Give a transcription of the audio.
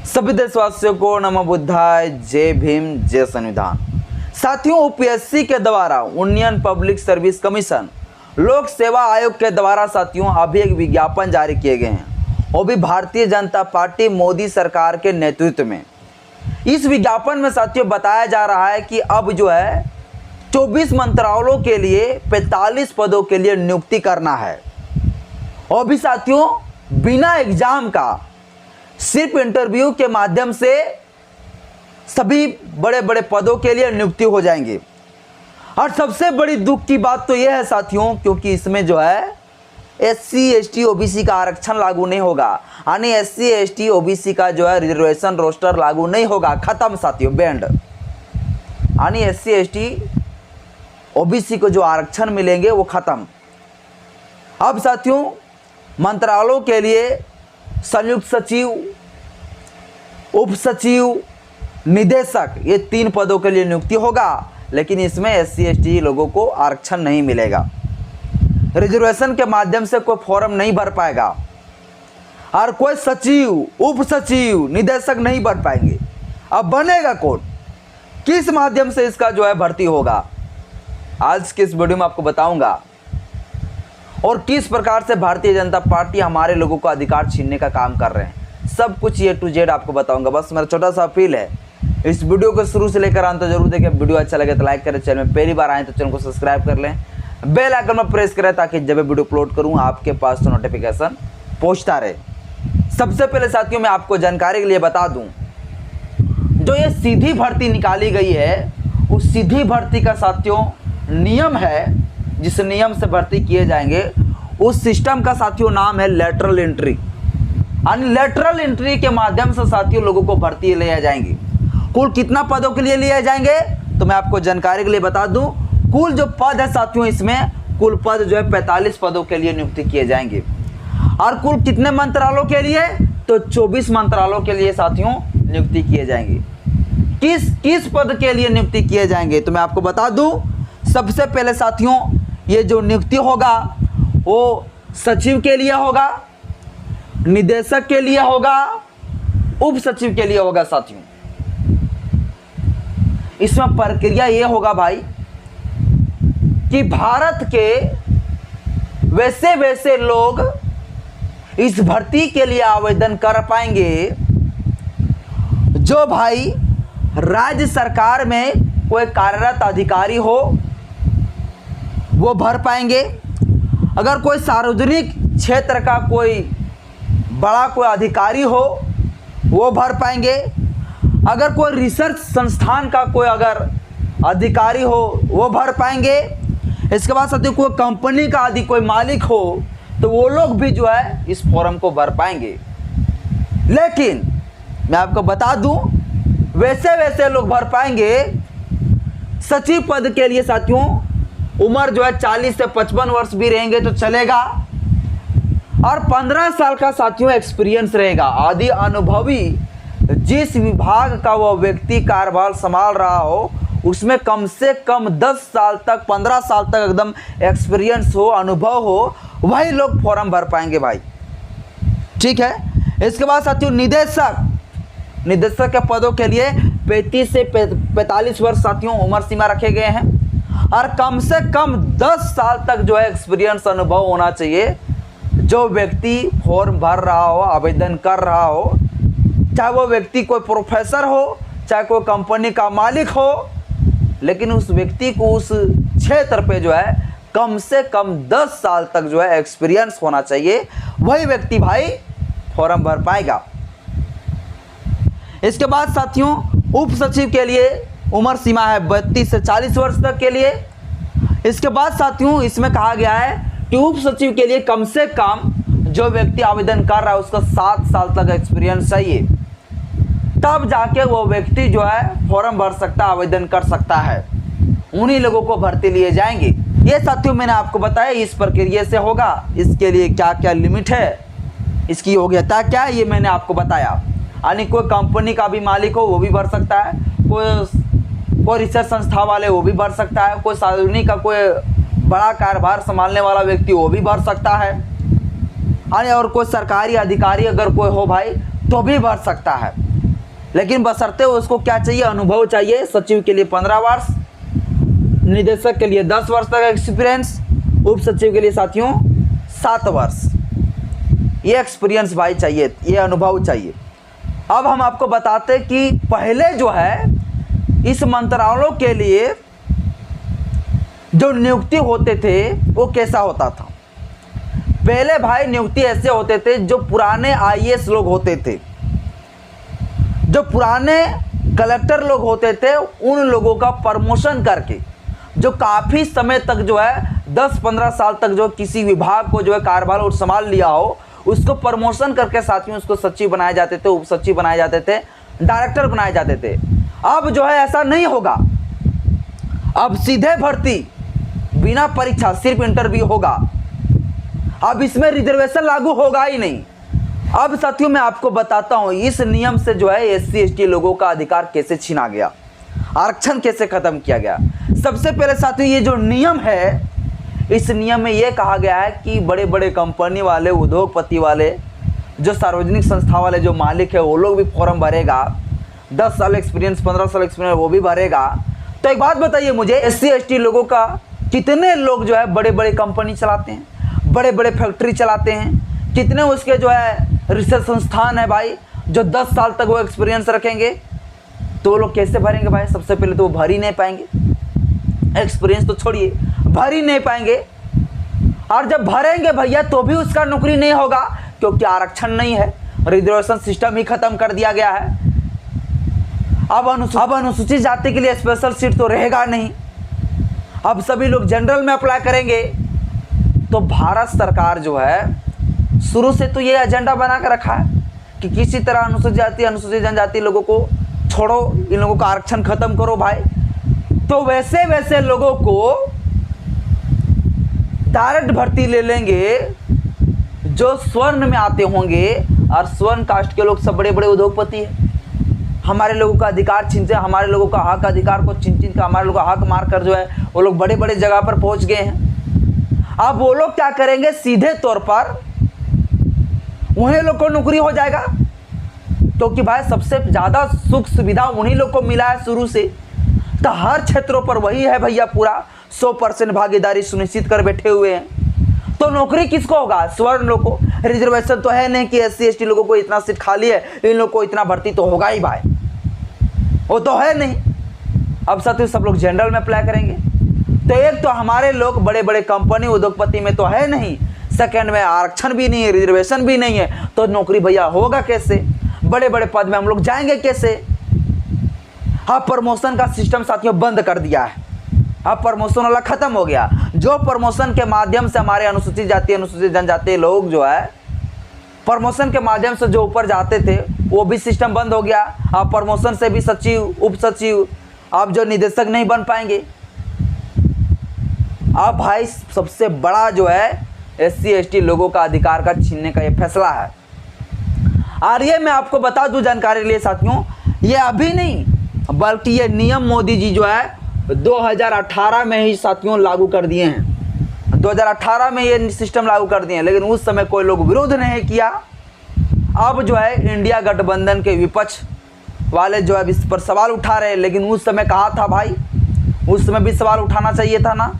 सभी देशवासियों को नमो बुद्धाय, जय भीम, जय संविधान। साथियों, यूपीएससी के द्वारा इंडियन पब्लिक सर्विस कमीशन लोक सेवा आयोग के द्वारा साथियों अभी एक विज्ञापन जारी किए गए हैं, वो भी भारतीय जनता पार्टी मोदी सरकार के नेतृत्व में। इस विज्ञापन में साथियों बताया जा रहा है कि अब जो है 24 मंत्रालयों के लिए 45 पदों के लिए नियुक्ति करना है, और भी साथियों बिना एग्जाम का सिर्फ इंटरव्यू के माध्यम से सभी बड़े बड़े पदों के लिए नियुक्ति हो जाएंगे। और सबसे बड़ी दुख की बात तो यह है साथियों, क्योंकि इसमें जो है एससी एसटी ओबीसी का आरक्षण लागू नहीं होगा, यानी एससी एसटी ओबीसी का जो है रिजर्वेशन रोस्टर लागू नहीं होगा, खत्म साथियों, बैंड। यानी एससी एसटी ओबीसी को जो आरक्षण मिलेंगे वो खत्म। अब साथियों मंत्रालयों के लिए संयुक्त सचिव, उप सचिव, निदेशक, ये 3 पदों के लिए नियुक्ति होगा, लेकिन इसमें एससी एसटी लोगों को आरक्षण नहीं मिलेगा। रिजर्वेशन के माध्यम से कोई फॉर्म नहीं भर पाएगा, और कोई सचिव, उप सचिव, निदेशक नहीं भर पाएंगे। अब बनेगा कौन, किस माध्यम से इसका जो है भर्ती होगा, आज के इस वीडियो में आपको बताऊंगा। और किस प्रकार से भारतीय जनता पार्टी हमारे लोगों का अधिकार छीनने का काम कर रहे हैं, सब कुछ ए टू जेड आपको बताऊंगा। बस मेरा छोटा सा अपील है, इस वीडियो को शुरू से लेकर अंत तक जरूर देखें। वीडियो अच्छा लगे तो लाइक करें, चैनल में पहली बार आए तो चैनल को सब्सक्राइब कर लें, बेल आइकन में प्रेस करें ताकि जब वीडियो अपलोड करूं आपके पास तो नोटिफिकेशन पहुंचता रहे। सबसे पहले साथियों मैं आपको जानकारी के लिए बता दूं, जो ये सीधी भर्ती निकाली गई है उस सीधी भर्ती का साथियों नियम है, जिस नियम से भर्ती किए जाएंगे उस सिस्टम का साथियों नाम है लेटरल एंट्री। यानी लेटरल एंट्री के माध्यम से साथियों लोगों को भर्ती लिए जाएंगे। कुल कितना पदों के लिए लिए जाएंगे तो मैं आपको जानकारी के लिए बता दूं, कुल जो पद है साथियों इसमें कुल पद जो है 45 पदों के लिए नियुक्ति किए जाएंगे। और कुल कितने मंत्रालयों के लिए तो 24 मंत्रालयों के लिए साथियों नियुक्ति किए जाएंगे। किस पद के लिए नियुक्ति किए जाएंगे तो मैं आपको बता दूं, सबसे पहले साथियों ये जो नियुक्ति होगा वो सचिव के लिए होगा, निदेशक के लिए होगा, उप सचिव के लिए होगा। साथियों इसमें प्रक्रिया ये होगा भाई कि भारत के वैसे वैसे लोग इस भर्ती के लिए आवेदन कर पाएंगे जो भाई राज्य सरकार में कोई कार्यरत अधिकारी हो, वो भर पाएंगे। अगर कोई सार्वजनिक क्षेत्र का कोई बड़ा कोई अधिकारी हो वो भर पाएंगे। अगर कोई रिसर्च संस्थान का कोई अगर अधिकारी हो वो भर पाएंगे। इसके बाद साथियों कोई कंपनी का यदि कोई मालिक हो तो वो लोग भी जो है इस फॉर्म को भर पाएंगे। लेकिन मैं आपको बता दूं, वैसे वैसे लोग भर पाएंगे। सचिव पद के लिए साथियों उम्र जो है 40 से 55 वर्ष भी रहेंगे तो चलेगा, और 15 साल का साथियों एक्सपीरियंस रहेगा। आदि अनुभवी जिस विभाग का वो व्यक्ति कार्यभार संभाल रहा हो उसमें कम से कम 10 साल तक, 15 साल तक एकदम एक्सपीरियंस हो, अनुभव हो, वही लोग फॉर्म भर पाएंगे भाई। ठीक है। इसके बाद साथियों निदेशक के पदों के लिए 35 से 45 वर्ष साथियों उम्र सीमा रखे गए हैं, और कम से कम 10 साल तक जो है एक्सपीरियंस अनुभव होना चाहिए। जो व्यक्ति फॉर्म भर रहा हो, आवेदन कर रहा हो, चाहे वो व्यक्ति कोई प्रोफेसर हो, चाहे कोई कंपनी का मालिक हो, लेकिन उस व्यक्ति को उस क्षेत्र पे जो है कम से कम 10 साल तक जो है एक्सपीरियंस होना चाहिए, वही व्यक्ति भाई फॉर्म भर पाएगा। इसके बाद साथियों उप सचिव के लिए उम्र सीमा है 32 से 40 वर्ष तक के लिए। इसके बाद साथियों इसमें कहा गया है कि उप सचिव के लिए कम से कम जो व्यक्ति आवेदन कर रहा है उसका 7 साल तक एक्सपीरियंस चाहिए, तब जाके वो व्यक्ति जो है फॉर्म भर सकता, आवेदन कर सकता है। उन्हीं लोगों को भर्ती लिए जाएंगे। ये साथियों मैंने आपको बताया इस प्रक्रिया से होगा। इसके लिए क्या क्या लिमिट है, इसकी योग्यता क्या है, ये मैंने आपको बताया। यानी कोई कंपनी का भी मालिक हो वो भी भर सकता है, कोई रिसर्च संस्था वाले वो भी भर सकता है, कोई सार्वजनिक का कोई बड़ा कार्यभार संभालने वाला व्यक्ति वो भी भर सकता है, और कोई सरकारी अधिकारी अगर कोई हो भाई तो भी भर सकता है। लेकिन बशर्ते उसको क्या चाहिए, अनुभव चाहिए। सचिव के लिए 15 वर्ष, निदेशक के लिए 10 वर्ष तक एक्सपीरियंस, उप सचिव के लिए साथियों 7 वर्ष। ये एक्सपीरियंस भाई चाहिए, ये अनुभव चाहिए। अब हम आपको बताते कि पहले जो है इस मंत्रालयों के लिए जो नियुक्ति होते थे वो कैसा होता था। पहले भाई नियुक्ति ऐसे होते थे, जो पुराने आईएएस लोग होते थे, जो पुराने कलेक्टर लोग होते थे, उन लोगों का प्रमोशन करके, जो काफ़ी समय तक जो है 10-15 साल तक जो किसी विभाग को जो है कार्यभार और संभाल लिया हो, उसको प्रमोशन करके साथियों उसको सचिव बनाए जाते थे, उप सचिव बनाए जाते थे, डायरेक्टर बनाए जाते थे। अब जो है ऐसा नहीं होगा, अब सीधे भर्ती बिना परीक्षा, सिर्फ इंटरव्यू होगा। अब इसमें रिजर्वेशन लागू होगा ही नहीं। अब साथियों मैं आपको बताता हूं इस नियम से जो है एससी एसटी लोगों का अधिकार कैसे छीना गया, आरक्षण कैसे खत्म किया गया। सबसे पहले साथियों ये जो नियम है, इस नियम में ये कहा गया है कि बड़े बड़े कंपनी वाले, उद्योगपति वाले, जो सार्वजनिक संस्था वाले जो मालिक है, वो लोग भी फॉर्म भरेगा। 10 साल एक्सपीरियंस, 15 साल एक्सपीरियंस वो भी भरेगा। तो एक बात बताइए मुझे, एससी एसटी लोगों का कितने लोग जो है बड़े बड़े कंपनी चलाते हैं, बड़े बड़े फैक्ट्री चलाते हैं, कितने उसके जो है रिसर्च संस्थान है भाई, जो 10 साल तक वो एक्सपीरियंस रखेंगे, तो वो लोग कैसे भरेंगे भाई। सबसे पहले तो वो भर ही नहीं पाएंगे, एक्सपीरियंस तो छोड़िए, भर ही नहीं पाएंगे। और जब भरेंगे भैया तो भी उसका नौकरी नहीं होगा, क्योंकि आरक्षण नहीं है, रिजर्वेशन सिस्टम ही खत्म कर दिया गया है। अब अनुसूचित जाति के लिए स्पेशल सीट तो रहेगा नहीं, अब सभी लोग जनरल में अप्लाई करेंगे। तो भारत सरकार जो है शुरू से तो ये एजेंडा बना कर रखा है कि किसी तरह अनुसूचित जाति, अनुसूचित जनजाति लोगों को छोड़ो, इन लोगों का आरक्षण खत्म करो भाई। तो वैसे वैसे लोगों को डायरेक्ट भर्ती ले लेंगे जो स्वर्ण में आते होंगे, और स्वर्ण कास्ट के लोग सब बड़े बड़े उद्योगपति हैं। हमारे लोगों का अधिकार छीनते हैं, हमारे लोगों का हक अधिकार को छीन कर हमारे लोगों का हक मार कर जो है वो लोग बड़े बड़े जगह पर पहुंच गए हैं। अब वो लोग क्या करेंगे, सीधे तौर पर उन्हीं लोग को नौकरी हो जाएगा, क्योंकि भाई सबसे ज़्यादा सुख सुविधा उन्हीं लोग को मिला है शुरू से। तो हर क्षेत्रों पर वही है भैया, पूरा 100% भागीदारी सुनिश्चित कर बैठे हुए हैं। तो नौकरी किसको होगा, स्वर्ण लोग को। रिजर्वेशन तो है नहीं कि एससी एसटी लोगों को इतना सीट खाली है, इन लोग को इतना भर्ती तो होगा ही भाई, वो तो है नहीं। अब साथियों सब लोग जनरल में अप्लाई करेंगे। तो एक तो हमारे लोग बड़े बड़े कंपनी उद्योगपति में तो है नहीं, सेकंड में आरक्षण भी नहीं है, रिजर्वेशन भी नहीं है, तो नौकरी भैया होगा कैसे, बड़े बड़े पद में हम लोग जाएंगे कैसे। हाँ, प्रमोशन का सिस्टम साथियों बंद कर दिया है, अब प्रमोशन वाला खत्म हो गया। जो प्रमोशन के माध्यम से हमारे अनुसूचित जाति, अनुसूचित जनजाति लोग जो है प्रमोशन के माध्यम से जो ऊपर जाते थे, वो भी सिस्टम बंद हो गया। अब प्रमोशन से भी सचिव, उप सचिव, अब जो निदेशक नहीं बन पाएंगे। अब भाई सबसे बड़ा जो है एससी एसटी लोगों का अधिकार का छीनने का ये फैसला है। और ये मैं आपको बता दूं जानकारी के लिए साथियों, ये अभी नहीं बल्कि ये नियम मोदी जी जो है 2018 में ही साथियों लागू कर दिए हैं। 2018 में ये सिस्टम लागू कर दिए हैं, लेकिन उस समय कोई लोग विरोध नहीं किया। अब जो है इंडिया गठबंधन के विपक्ष वाले जो है इस पर सवाल उठा रहे हैं, लेकिन उस समय कहा था भाई, उस समय भी सवाल उठाना चाहिए था ना।